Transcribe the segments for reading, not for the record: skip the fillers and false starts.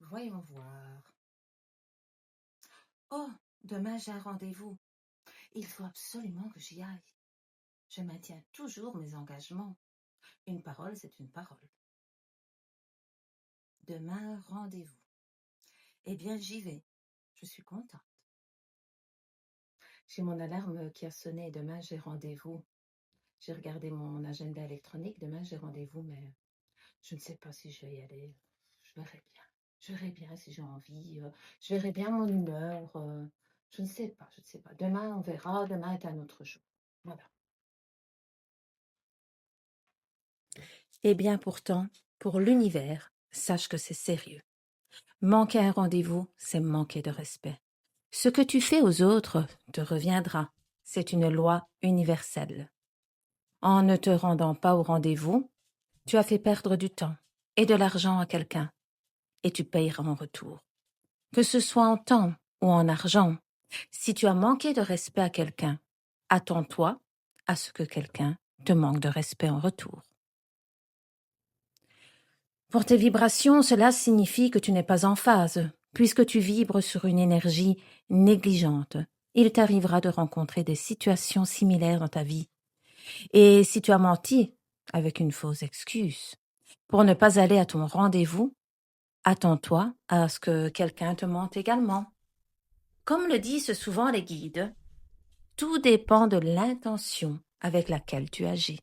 Voyons voir. Oh, demain j'ai un rendez-vous. Il faut absolument que j'y aille. Je maintiens toujours mes engagements. Une parole, c'est une parole. Demain, rendez-vous. Eh bien, j'y vais. Je suis contente. J'ai mon alarme qui a sonné. Demain, j'ai rendez-vous. J'ai regardé mon agenda électronique. Demain, j'ai rendez-vous, mais je ne sais pas si je vais y aller. Je verrai bien. Je verrai bien si j'ai envie. Je verrai bien mon humeur. Je ne sais pas, je ne sais pas. Demain, on verra. Demain est un autre jour. Voilà. Eh bien, pourtant, pour l'univers, sache que c'est sérieux. Manquer un rendez-vous, c'est manquer de respect. Ce que tu fais aux autres te reviendra. C'est une loi universelle. En ne te rendant pas au rendez-vous, tu as fait perdre du temps et de l'argent à quelqu'un, et tu payeras en retour. Que ce soit en temps ou en argent, si tu as manqué de respect à quelqu'un, attends-toi à ce que quelqu'un te manque de respect en retour. Pour tes vibrations, cela signifie que tu n'es pas en phase, puisque tu vibres sur une énergie négligente. Il t'arrivera de rencontrer des situations similaires dans ta vie. Et si tu as menti avec une fausse excuse pour ne pas aller à ton rendez-vous, attends-toi à ce que quelqu'un te mente également. Comme le disent souvent les guides, tout dépend de l'intention avec laquelle tu agis.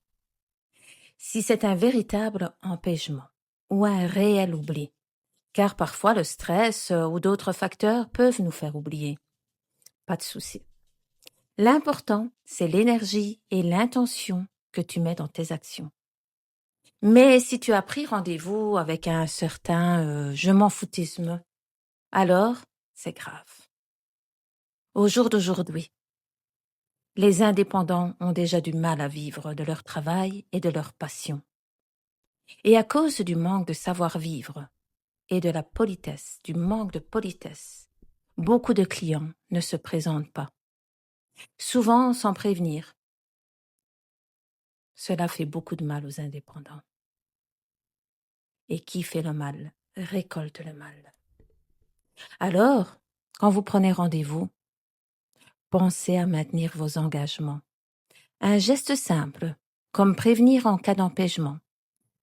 Si c'est un véritable empêchement ou un réel oubli, car parfois le stress ou d'autres facteurs peuvent nous faire oublier. Pas de souci. L'important, c'est l'énergie et l'intention que tu mets dans tes actions. Mais si tu as pris rendez-vous avec un certain je m'en foutisme, alors c'est grave. Au jour d'aujourd'hui, les indépendants ont déjà du mal à vivre de leur travail et de leur passion. Et à cause du manque de savoir-vivre et de la politesse, du manque de politesse, beaucoup de clients ne se présentent pas, souvent sans prévenir. Cela fait beaucoup de mal aux indépendants. Et qui fait le mal récolte le mal. Alors, quand vous prenez rendez-vous, pensez à maintenir vos engagements. Un geste simple, comme prévenir en cas d'empêchement,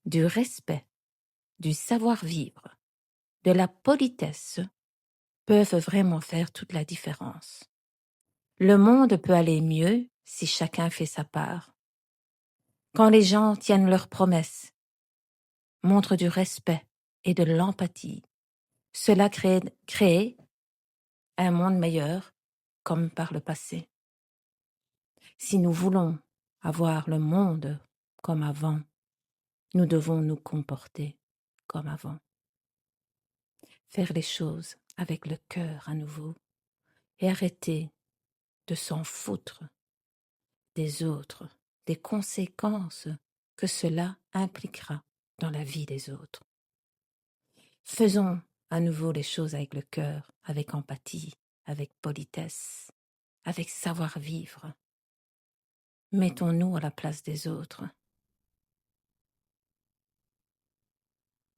du respect, du savoir-vivre, de la politesse, peuvent vraiment faire toute la différence. Le monde peut aller mieux si chacun fait sa part. Quand les gens tiennent leurs promesses, montrent du respect et de l'empathie, cela crée un monde meilleur comme par le passé. Si nous voulons avoir le monde comme avant, nous devons nous comporter comme avant. Faire les choses avec le cœur à nouveau et arrêter de s'en foutre des autres, des conséquences que cela impliquera dans la vie des autres. Faisons à nouveau les choses avec le cœur, avec empathie, avec politesse, avec savoir-vivre. Mettons-nous à la place des autres.